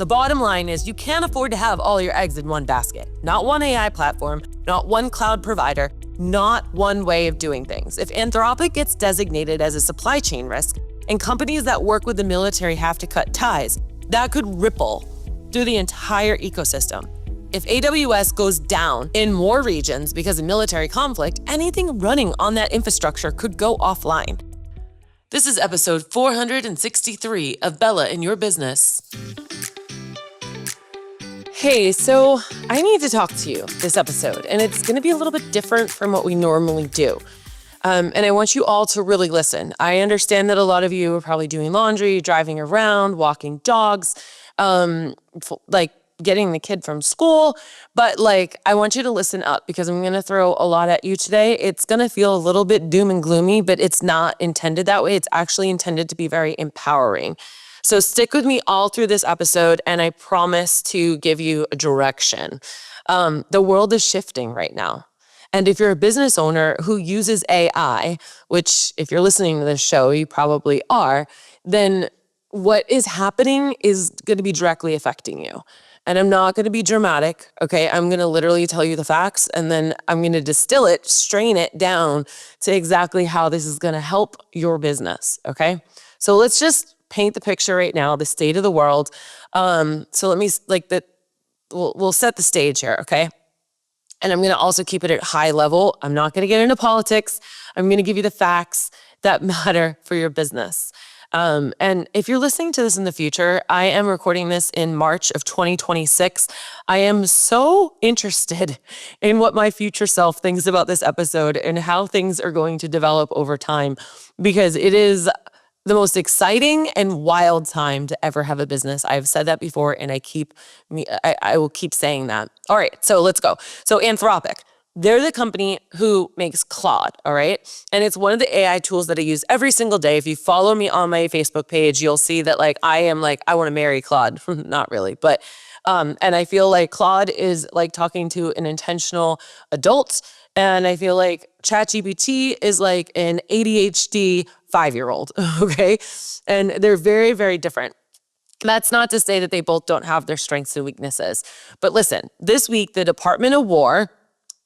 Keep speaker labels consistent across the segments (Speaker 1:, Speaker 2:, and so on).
Speaker 1: The bottom line is you can't afford to have all your eggs in one basket. Not one AI platform, not one cloud provider, not one way of doing things. If Anthropic gets designated as a supply chain risk and companies that work with the military have to cut ties, that could ripple through the entire ecosystem. If AWS goes down in more regions because of military conflict, anything running on that infrastructure could go offline. This is episode 463 of Bella in Your Business. Hey, so I need to talk to you this episode, and it's going to be a little bit different from what we normally do. And I want you all to really listen. I understand that a lot of you are probably doing laundry, driving around, walking dogs, getting the kid from school. But I want you to listen up because I'm going to throw a lot at you today. It's going to feel a little bit doom and gloomy, but it's not intended that way. It's actually intended to be very empowering. So stick with me all through this episode, and I promise to give you a direction. The world is shifting right now. And if you're a business owner who uses AI, which if you're listening to this show, you probably are, then what is happening is going to be directly affecting you. And I'm not going to be dramatic, okay? I'm going to literally tell you the facts, and then I'm going to distill it, strain it down to exactly how this is going to help your business, okay? So let's just paint the picture right now, the state of the world. So let me, we'll set the stage here, okay? And I'm going to also keep it at high level. I'm not going to get into politics. I'm going to give you the facts that matter for your business. And if you're listening to this in the future, I am recording this in March of 2026. I am so interested in what my future self thinks about this episode and how things are going to develop over time, because it is the most exciting and wild time to ever have a business. I've said that before, and I will keep saying that. All right, so let's go. So Anthropic, they're the company who makes Claude, all right? And it's one of the AI tools that I use every single day. If you follow me on my Facebook page, you'll see that I want to marry Claude. Not really, but, and I feel like Claude is like talking to an intentional adult. And I feel like ChatGPT is like an ADHD 5-year-old, okay? And they're very, very different. That's not to say that they both don't have their strengths and weaknesses. But listen, this week, the Department of War,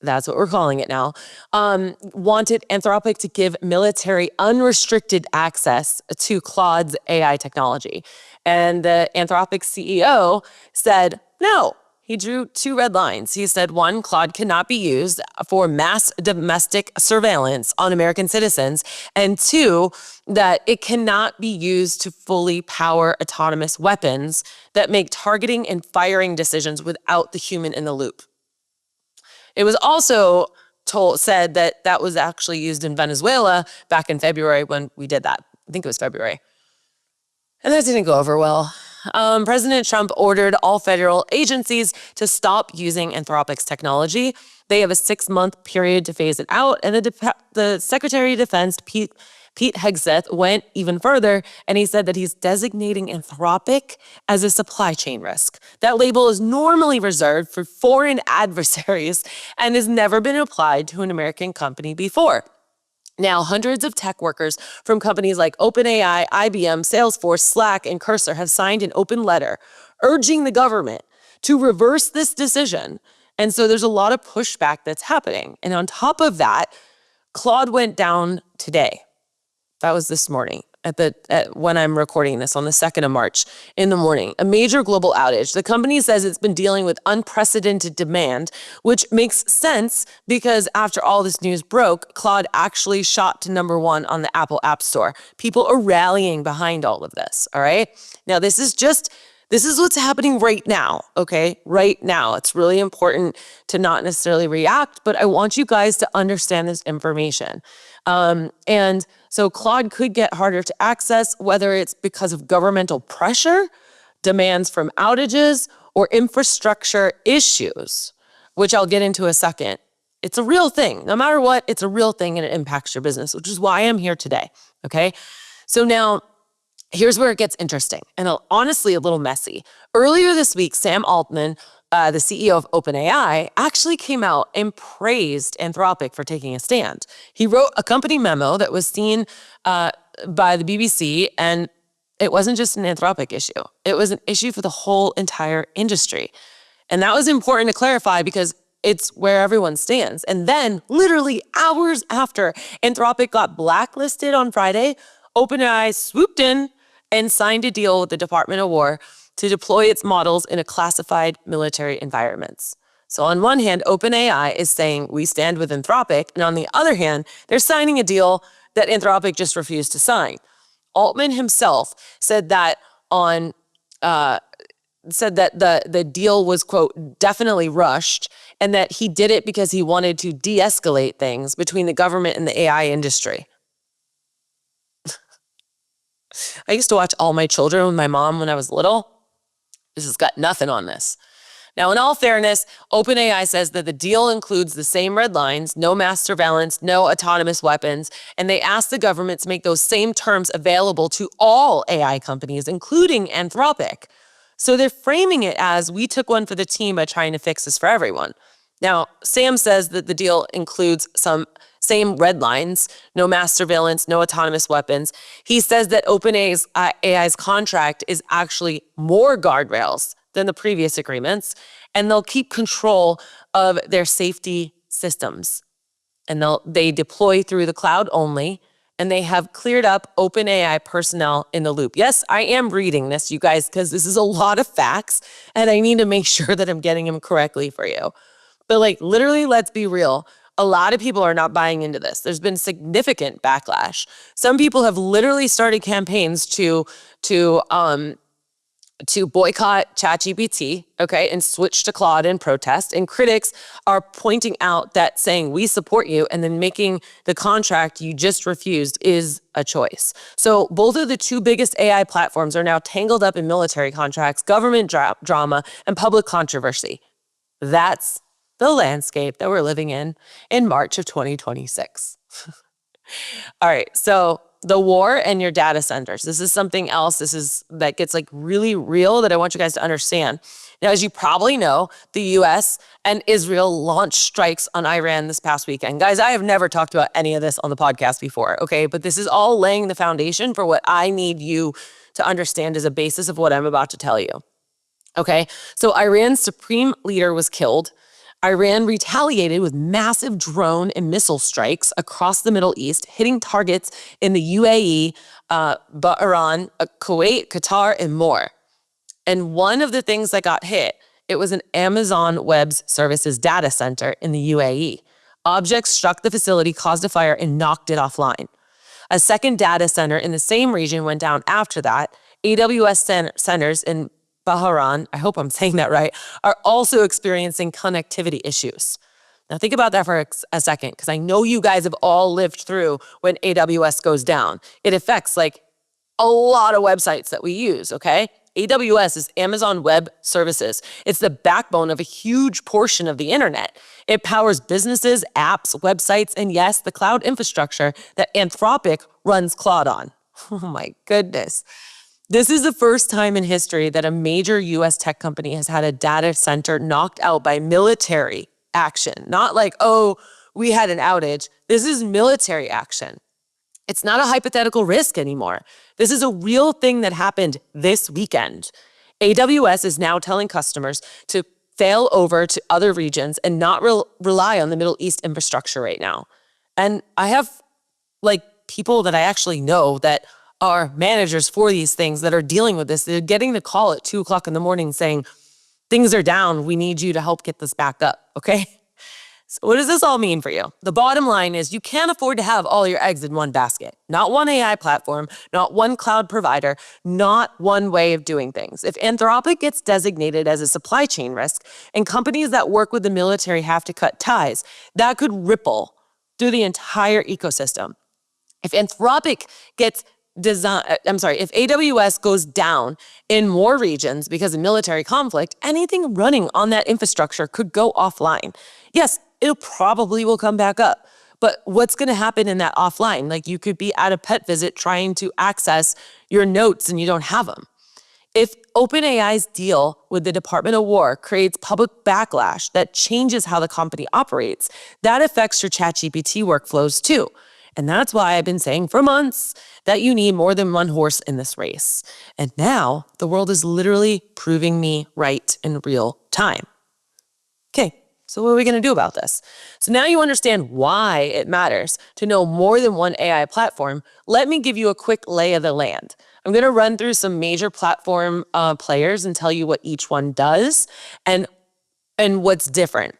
Speaker 1: that's what we're calling it now, wanted Anthropic to give military unrestricted access to Claude's AI technology. And the Anthropic CEO said, no. He drew 2 red lines. He said, 1, Claude cannot be used for mass domestic surveillance on American citizens. And 2, that it cannot be used to fully power autonomous weapons that make targeting and firing decisions without the human in the loop. It was also said that that was actually used in Venezuela back in February when we did that. I think it was February. And that didn't go over well. President Trump ordered all federal agencies to stop using Anthropic's technology. They have a 6-month period to phase it out. And the Secretary of Defense, Pete Hegseth, went even further, and he said that he's designating Anthropic as a supply chain risk. That label is normally reserved for foreign adversaries and has never been applied to an American company before. Now, hundreds of tech workers from companies like OpenAI, IBM, Salesforce, Slack, and Cursor have signed an open letter urging the government to reverse this decision. And so there's a lot of pushback that's happening. And on top of that, Claude went down today. That was this morning when I'm recording this on the 2nd of March in the morning, a major global outage. The company says it's been dealing with unprecedented demand, which makes sense because after all this news broke, Claude actually shot to number 1 on the Apple App Store. People are rallying behind all of this, all right? Now, this is what's happening right now, okay? Right now. It's really important to not necessarily react, but I want you guys to understand this information. And so Claude could get harder to access, whether it's because of governmental pressure, demands from outages, or infrastructure issues, which I'll get into a second. It's a real thing. No matter what, it's a real thing and it impacts your business, which is why I'm here today, okay? So now, here's where it gets interesting and honestly a little messy. Earlier this week, Sam Altman, the CEO of OpenAI, actually came out and praised Anthropic for taking a stand. He wrote a company memo that was seen by the BBC, and It wasn't just an Anthropic issue. It was an issue for the whole entire industry. And that was important to clarify because it's where everyone stands. And then, literally hours after Anthropic got blacklisted on Friday, OpenAI swooped in and signed a deal with the Department of War to deploy its models in a classified military environments. So on one hand, OpenAI is saying we stand with Anthropic, and on the other hand, they're signing a deal that Anthropic just refused to sign. Altman himself said that the deal was, quote, definitely rushed, and that he did it because he wanted to de-escalate things between the government and the AI industry. I used to watch All My Children with my mom when I was little. This has got nothing on this. Now, in all fairness, OpenAI says that the deal includes the same red lines, no mass surveillance, no autonomous weapons, and they asked the government to make those same terms available to all AI companies, including Anthropic. So they're framing it as we took one for the team by trying to fix this for everyone. Now, Sam says that the deal includes some same red lines, no mass surveillance, no autonomous weapons. He says that OpenAI's contract is actually more guardrails than the previous agreements, and they'll keep control of their safety systems. And they deploy through the cloud only, and they have cleared up OpenAI personnel in the loop. Yes, I am reading this, you guys, because this is a lot of facts, and I need to make sure that I'm getting them correctly for you. But literally, let's be real. A lot of people are not buying into this. There's been significant backlash. Some people have literally started campaigns to boycott ChatGPT, okay, and switch to Claude in protest. And critics are pointing out that saying, we support you, and then making the contract you just refused is a choice. So both of the two biggest AI platforms are now tangled up in military contracts, government drama, and public controversy. That's the landscape that we're living in March of 2026. All right, so the war and your data centers. This is something else. That gets really real that I want you guys to understand. Now, as you probably know, the US and Israel launched strikes on Iran this past weekend. Guys, I have never talked about any of this on the podcast before, okay? But this is all laying the foundation for what I need you to understand as a basis of what I'm about to tell you. Okay, so Iran's supreme leader was killed. Iran retaliated with massive drone and missile strikes across the Middle East, hitting targets in the UAE, Bahrain, Kuwait, Qatar, and more. And one of the things that got hit, it was an Amazon Web Services data center in the UAE. Objects struck the facility, caused a fire, and knocked it offline. A second data center in the same region went down after that. AWS centers in Bahrain, I hope I'm saying that right, are also experiencing connectivity issues. Now think about that for a second, because I know you guys have all lived through when AWS goes down. It affects a lot of websites that we use, okay? AWS is Amazon Web Services. It's the backbone of a huge portion of the internet. It powers businesses, apps, websites, and yes, the cloud infrastructure that Anthropic runs Claude on. Oh my goodness. This is the first time in history that a major US tech company has had a data center knocked out by military action. Not oh, we had an outage. This is military action. It's not a hypothetical risk anymore. This is a real thing that happened this weekend. AWS is now telling customers to fail over to other regions and not rely on the Middle East infrastructure right now. And I have people that I actually know that are managers for these things that are dealing with this. They're getting the call at 2:00 in the morning saying, things are down. We need you to help get this back up, okay? So what does this all mean for you? The bottom line is you can't afford to have all your eggs in one basket. Not one AI platform, not one cloud provider, not one way of doing things. If Anthropic gets designated as a supply chain risk and companies that work with the military have to cut ties, that could ripple through the entire ecosystem. If Anthropic gets if AWS goes down in more regions because of military conflict, anything running on that infrastructure could go offline. Yes, it probably will come back up. But what's going to happen in that offline? You could be at a pet visit trying to access your notes and you don't have them. If OpenAI's deal with the Department of War creates public backlash that changes how the company operates, that affects your ChatGPT workflows too. And that's why I've been saying for months that you need more than one horse in this race. And now the world is literally proving me right in real time. Okay, so what are we going to do about this? So now you understand why it matters to know more than one AI platform. Let me give you a quick lay of the land. I'm going to run through some major platform players and tell you what each one does and what's different.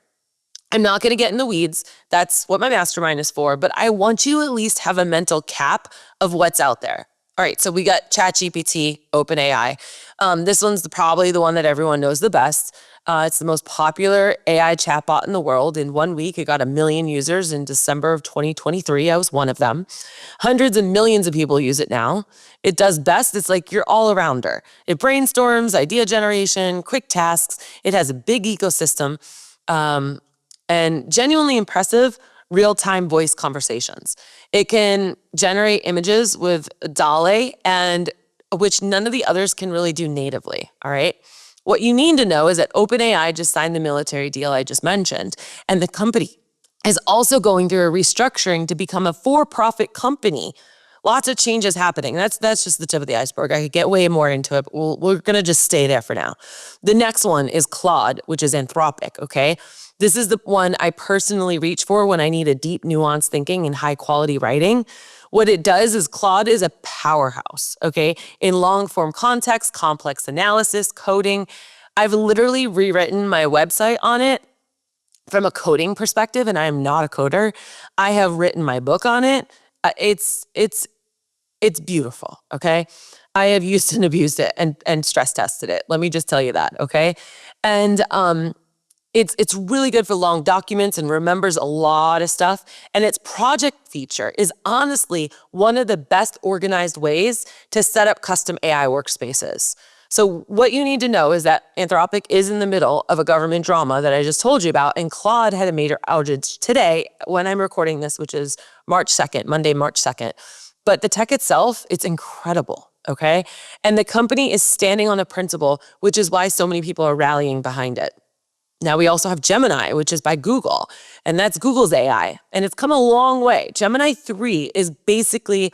Speaker 1: I'm not going to get in the weeds. That's what my mastermind is for, but I want you to at least have a mental cap of what's out there. All right, so we got ChatGPT, OpenAI. This one's probably the one that everyone knows the best. It's the most popular AI chatbot in the world. In 1 week, it got 1 million users in December of 2023. I was one of them. Hundreds and millions of people use it now. It does best. It's like your all-arounder. It brainstorms, idea generation, quick tasks. It has a big ecosystem. And genuinely impressive real-time voice conversations. It can generate images with DALL-E, and which none of the others can really do natively, all right? What you need to know is that OpenAI just signed the military deal I just mentioned, and the company is also going through a restructuring to become a for-profit company. Lots of changes happening. That's just the tip of the iceberg. I could get way more into it, but we're going to just stay there for now. The next one is Claude, which is Anthropic, okay? This is the one I personally reach for when I need a deep, nuanced thinking and high-quality writing. What it does is Claude is a powerhouse, okay? In long-form context, complex analysis, coding. I've literally rewritten my website on it from a coding perspective, and I am not a coder. I have written my book on it. It's beautiful, okay? I have used and abused it and stress tested it. Let me just tell you that, okay? And it's really good for long documents and remembers a lot of stuff. And its project feature is honestly one of the best organized ways to set up custom AI workspaces. So what you need to know is that Anthropic is in the middle of a government drama that I just told you about, and Claude had a major outage today when I'm recording this, which is March 2nd, Monday, March 2nd. But the tech itself, it's incredible, okay? And the company is standing on a principle, which is why so many people are rallying behind it. Now we also have Gemini, which is by Google, and that's Google's AI, and it's come a long way. Gemini 3 has basically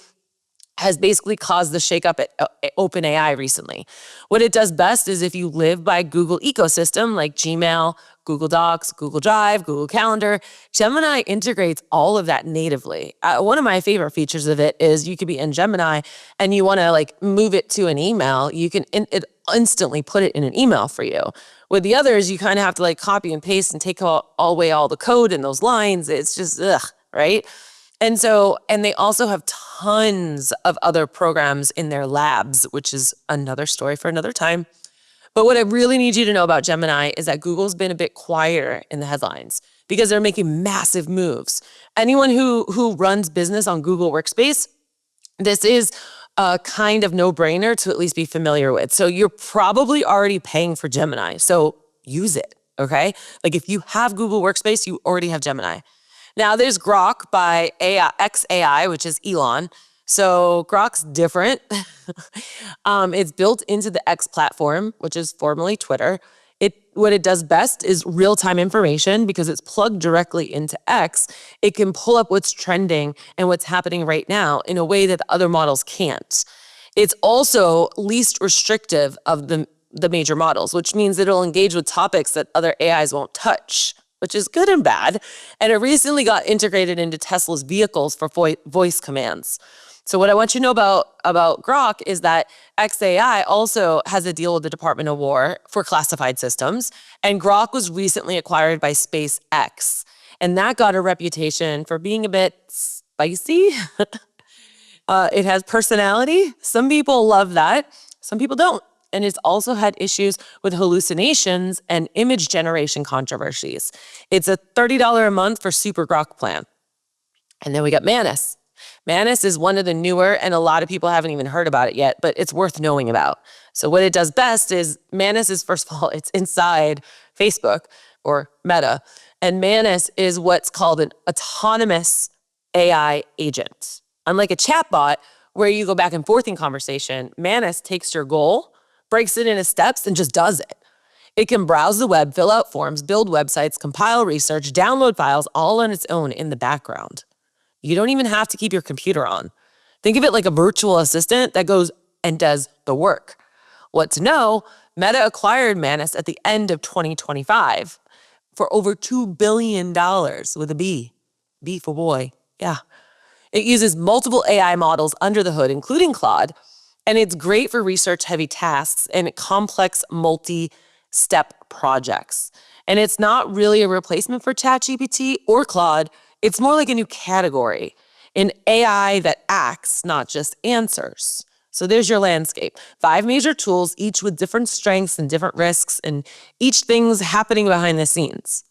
Speaker 1: caused the shakeup at OpenAI recently. What it does best is if you live by Google ecosystem like Gmail, Google Docs, Google Drive, Google Calendar, Gemini integrates all of that natively. One of my favorite features of it is you could be in Gemini and you want to like move it to an email. You can it instantly put it in an email for you. With the others, you kind of have to like copy and paste and take all away all the code in those lines. It's just, right? And they also have tons of other programs in their labs, which is another story for another time. But what I really need you to know about Gemini is that Google's been a bit quieter in the headlines because they're making massive moves. Anyone who runs business on Google Workspace, this is a kind of no-brainer to at least be familiar with. So you're probably already paying for Gemini, so use it, okay? Like if you have Google Workspace, you already have Gemini. Now there's Grok by xAI, which is Elon. So Grok's different. It's built into the X platform, which is formerly Twitter. What it does best is real-time information because it's plugged directly into X. It can pull up what's trending and what's happening right now in a way that the other models can't. It's also least restrictive of the major models, which means it'll engage with topics that other AIs won't touch, which is good and bad. And it recently got integrated into Tesla's vehicles for voice commands. So what I want you to know about Grok is that xAI also has a deal with the Department of War for classified systems, and Grok was recently acquired by SpaceX, and that got a reputation for being a bit spicy. It has personality. Some people love that, some people don't. And it's also had issues with hallucinations and image generation controversies. It's a $30 a month for Super Grok plan. And then we got Manus. Manus is one of the newer, and a lot of people haven't even heard about it yet, but it's worth knowing about. So what it does best is Manus is, first of all, it's inside Facebook or Meta. And Manus is what's called an autonomous AI agent. Unlike a chatbot where you go back and forth in conversation, Manus takes your goal, breaks it into steps, and just does it. It can browse the web, fill out forms, build websites, compile research, download files all on its own in the background. You don't even have to keep your computer on. Think of it like a virtual assistant that goes and does the work. What to know, Meta acquired Manus at the end of 2025 for over $2 billion with a B. B for boy. Yeah. It uses multiple AI models under the hood, including Claude, and it's great for research-heavy tasks and complex multi-step projects. And it's not really a replacement for ChatGPT or Claude. It's more like a new category, an AI that acts, not just answers. So there's your landscape. 5 major tools, each with different strengths and different risks, and each thing's happening behind the scenes.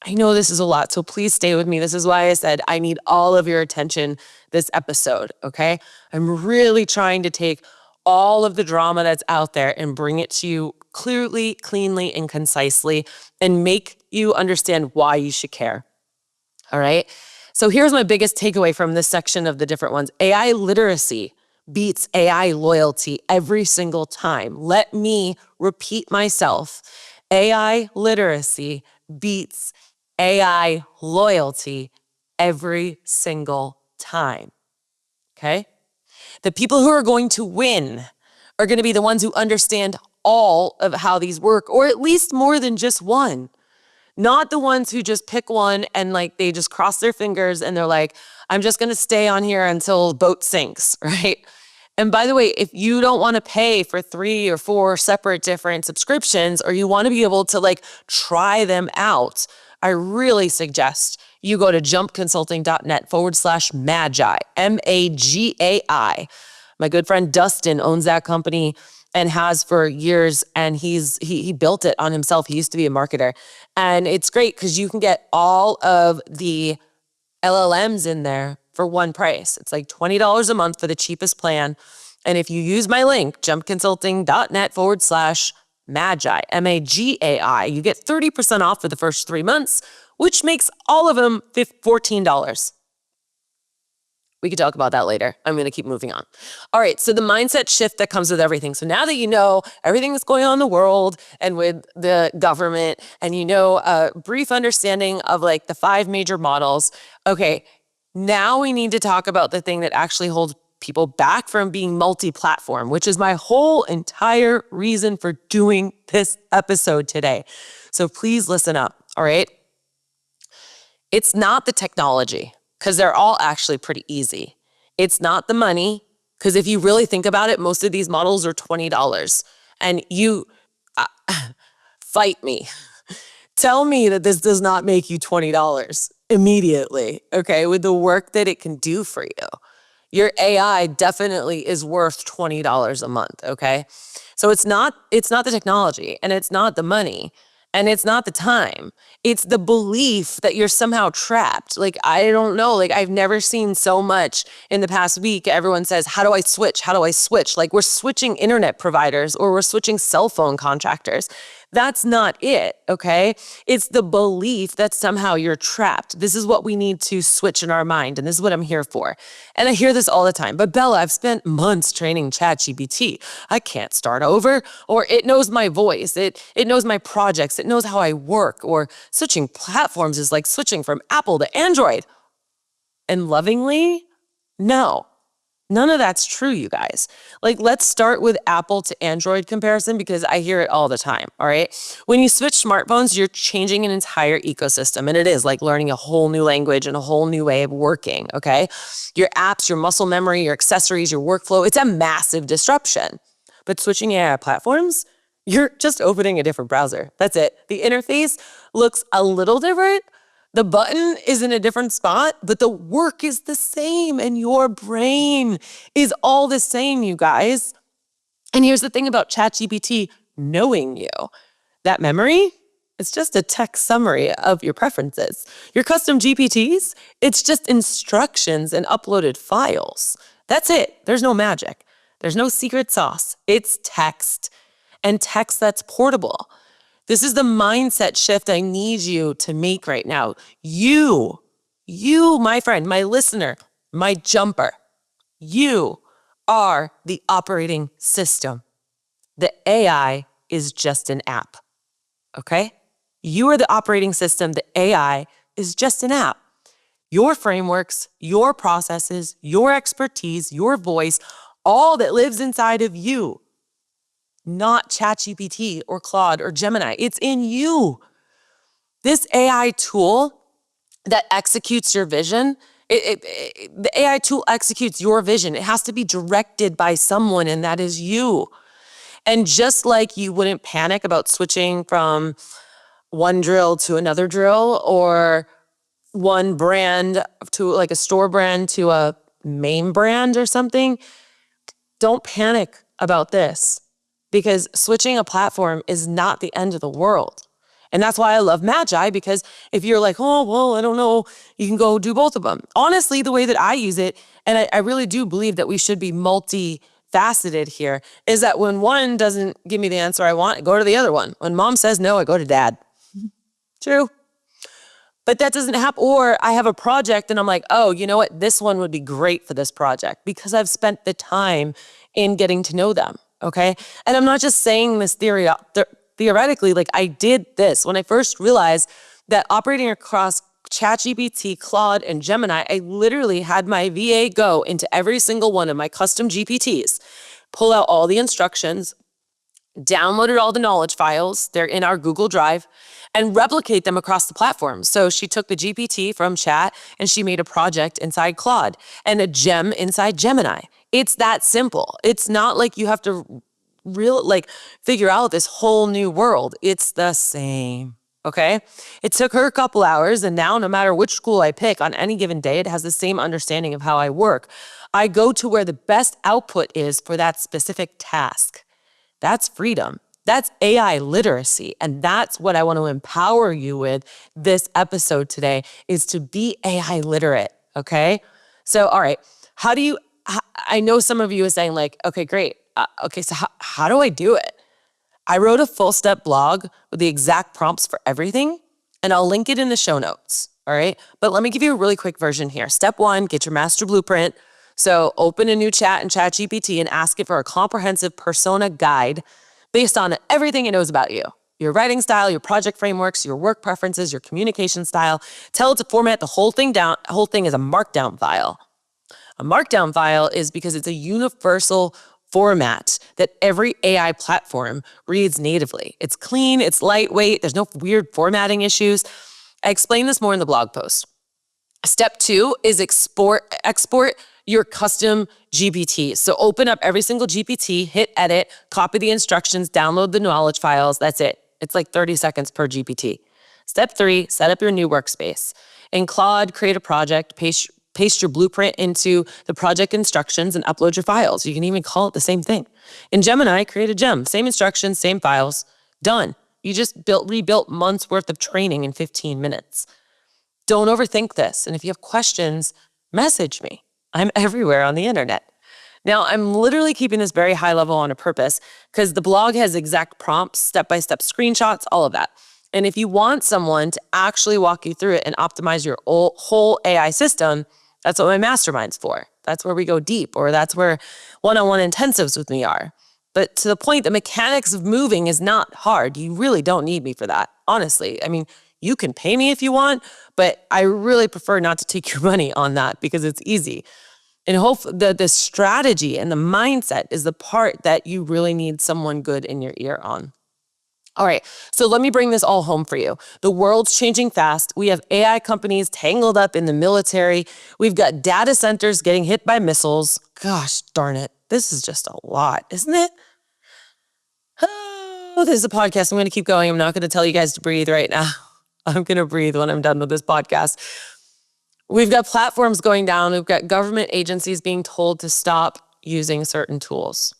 Speaker 1: I know this is a lot, so please stay with me. This is why I said I need all of your attention this episode, okay? I'm really trying to take all of the drama that's out there and bring it to you clearly, cleanly, and concisely, and make you understand why you should care. All right? So here's my biggest takeaway from this section of the different ones. AI literacy beats AI loyalty every single time. Let me repeat myself. AI literacy beats AI loyalty every single time. Okay? The people who are going to win are going to be the ones who understand all of how these work, or at least more than just one. Not the ones who just pick one and like they just cross their fingers and they're like, I'm just going to stay on here until boat sinks, right? And by the way, if you don't want to pay for 3 or 4 separate different subscriptions, or you want to be able to like try them out, I really suggest you go to jumpconsulting.net/magi, MAGAI. My good friend Dustin owns that company and has for years, and he built it on himself. He used to be a marketer. And it's great because you can get all of the LLMs in there for one price. It's like $20 a month for the cheapest plan. And if you use my link, jumpconsulting.net/magi, MAGAI, you get 30% off for the first 3 months, which makes all of them $14. We could talk about that later. I'm going to keep moving on. All right, so the mindset shift that comes with everything. So now that you know everything that's going on in the world and with the government, and you know a brief understanding of like the 5 major models, okay, now we need to talk about the thing that actually holds people back from being multi-platform, which is my whole entire reason for doing this episode today. So please listen up, all right? It's not the technology, because they're all actually pretty easy. It's not the money, because if you really think about it, most of these models are $20. And you, fight me. Tell me that this does not make you $20 immediately, okay, with the work that it can do for you. Your AI definitely is worth $20 a month, okay? So it's not the technology, and it's not the money, and it's not the time. It's the belief that you're somehow trapped. Like, I don't know, like I've never seen so much in the past week. Everyone says, how do I switch? How do I switch? Like we're switching internet providers or we're switching cell phone contractors. That's not it, okay? It's the belief that somehow you're trapped. This is what we need to switch in our mind, and this is what I'm here for. And I hear this all the time, but Bella, I've spent months training ChatGPT. I can't start over, or it knows my voice, it knows my projects, it knows how I work, or switching platforms is like switching from Apple to Android. And lovingly, no. None of that's true, you guys. Like, let's start with Apple to Android comparison because I hear it all the time, all right? When you switch smartphones, you're changing an entire ecosystem, and it is like learning a whole new language and a whole new way of working, okay? Your apps, your muscle memory, your accessories, your workflow, it's a massive disruption. But switching AI platforms, you're just opening a different browser. That's it. The interface looks a little different. The button is in a different spot, but the work is the same, and your brain is all the same, you guys. And here's the thing about ChatGPT knowing you. That memory, it's just a text summary of your preferences. Your custom GPTs, it's just instructions and uploaded files. That's it. There's no magic. There's no secret sauce. It's text, and text that's portable. This is the mindset shift I need you to make right now. You, my friend, my listener, my jumper, you are the operating system. The AI is just an app, okay? You are the operating system. The AI is just an app. your frameworks, your processes, your expertise, your voice, all that lives inside of you, not ChatGPT or Claude or Gemini. It's in you. This AI tool that executes your vision, the AI tool executes your vision. It has to be directed by someone, and that is you. And just like you wouldn't panic about switching from one drill to another drill, or one brand to like a store brand to a main brand or something, don't panic about this, because switching a platform is not the end of the world. And that's why I love Magi, because if you're like, oh, well, I don't know, you can go do both of them. Honestly, the way that I use it, and I really do believe that we should be multifaceted here, is that when one doesn't give me the answer I want, I go to the other one. When mom says no, I go to dad. True. But that doesn't happen. Or I have a project and I'm like, oh, you know what? This one would be great for this project because I've spent the time in getting to know them. Okay. And I'm not just saying this theoretically, like I did this when I first realized that operating across ChatGPT, Claude, and Gemini, I literally had my VA go into every single one of my custom GPTs, pull out all the instructions, downloaded all the knowledge files, they're in our Google Drive, and replicate them across the platform. So she took the GPT from Chat and she made a project inside Claude and a gem inside Gemini. It's that simple. It's not like you have to figure out this whole new world. It's the same. Okay. It took her a couple hours, and now no matter which school I pick on any given day, it has the same understanding of how I work. I go to where the best output is for that specific task. That's freedom. That's AI literacy. And that's what I want to empower you with this episode today, is to be AI literate. Okay. So, all right. I know some of you are saying like, okay, great. So how do I do it? I wrote a full step blog with the exact prompts for everything, and I'll link it in the show notes. All right. But let me give you a really quick version here. Step 1, get your master blueprint. So open a new chat in ChatGPT and ask it for a comprehensive persona guide based on everything it knows about you: your writing style, your project frameworks, your work preferences, your communication style. Tell it to format the whole thing as a markdown file. A markdown file is because it's a universal format that every AI platform reads natively. It's clean, it's lightweight, there's no weird formatting issues. I explain this more in the blog post. Step 2 is export your custom GPT. So open up every single GPT, hit edit, copy the instructions, download the knowledge files. That's it. It's like 30 seconds per GPT. Step 3, set up your new workspace. In Claude, create a project, paste your blueprint into the project instructions, and upload your files. You can even call it the same thing. In Gemini, create a gem. Same instructions, same files. Done. You just rebuilt months worth of training in 15 minutes. Don't overthink this. And if you have questions, message me. I'm everywhere on the internet. Now, I'm literally keeping this very high level on a purpose, because the blog has exact prompts, step-by-step screenshots, all of that. And if you want someone to actually walk you through it and optimize your whole AI system, that's what my mastermind's for. That's where we go deep, or that's where one-on-one intensives with me are. But to the point, the mechanics of moving is not hard. You really don't need me for that, honestly. I mean, you can pay me if you want, but I really prefer not to take your money on that because it's easy. And the strategy and the mindset is the part that you really need someone good in your ear on. All right, so let me bring this all home for you. The world's changing fast. We have AI companies tangled up in the military. We've got data centers getting hit by missiles. Gosh darn it. This is just a lot, isn't it? Oh, this is a podcast. I'm going to keep going. I'm not going to tell you guys to breathe right now. I'm going to breathe when I'm done with this podcast. We've got platforms going down. We've got government agencies being told to stop using certain tools.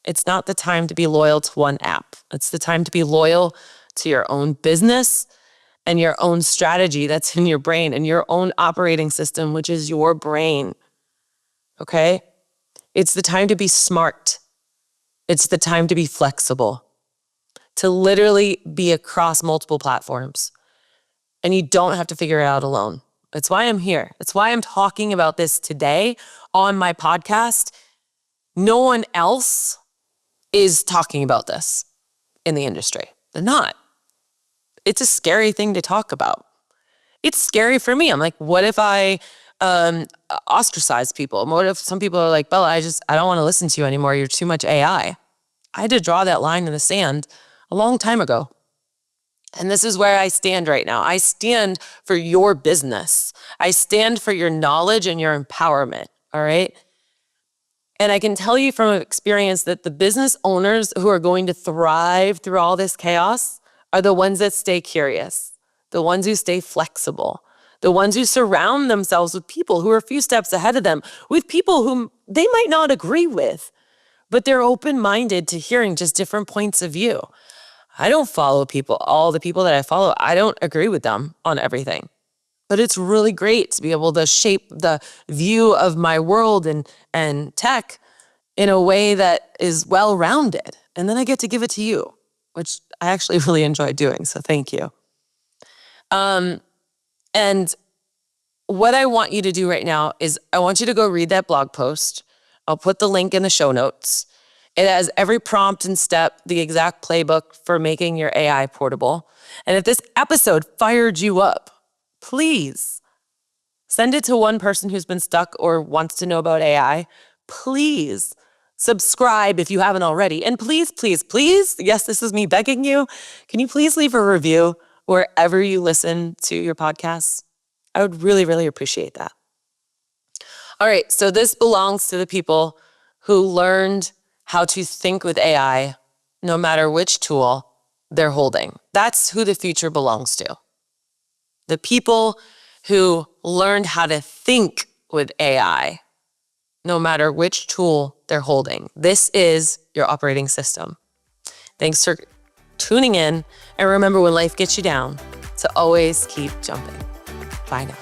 Speaker 1: It's not the time to be loyal to one app. It's the time to be loyal to your own business and your own strategy that's in your brain, and your own operating system, which is your brain. Okay? It's the time to be smart. It's the time to be flexible, to literally be across multiple platforms. And you don't have to figure it out alone. That's why I'm here. That's why I'm talking about this today on my podcast. No one else is talking about this in the industry. They're not. It's a scary thing to talk about. It's scary for me. I'm like, what if I ostracize people? What if some people are like, Bella, I don't want to listen to you anymore. You're too much AI. I had to draw that line in the sand a long time ago. And this is where I stand right now. I stand for your business. I stand for your knowledge and your empowerment, all right? And I can tell you from experience that the business owners who are going to thrive through all this chaos are the ones that stay curious, the ones who stay flexible, the ones who surround themselves with people who are a few steps ahead of them, with people whom they might not agree with, but they're open-minded to hearing just different points of view. I don't follow people. All the people that I follow, I don't agree with them on everything. But it's really great to be able to shape the view of my world and tech in a way that is well-rounded. And then I get to give it to you, which I actually really enjoy doing. So thank you. And what I want you to do right now is I want you to go read that blog post. I'll put the link in the show notes. It has every prompt and step, the exact playbook for making your AI portable. And if this episode fired you up, please send it to one person who's been stuck or wants to know about AI. Please subscribe if you haven't already. And please, please, please, yes, this is me begging you, can you please leave a review wherever you listen to your podcasts? I would really, really appreciate that. All right, so this belongs to the people who learned how to think with AI, no matter which tool they're holding. That's who the future belongs to. The people who learned how to think with AI, no matter which tool they're holding. This is your operating system. Thanks for tuning in. And remember, when life gets you down, to always keep jumping. Bye now.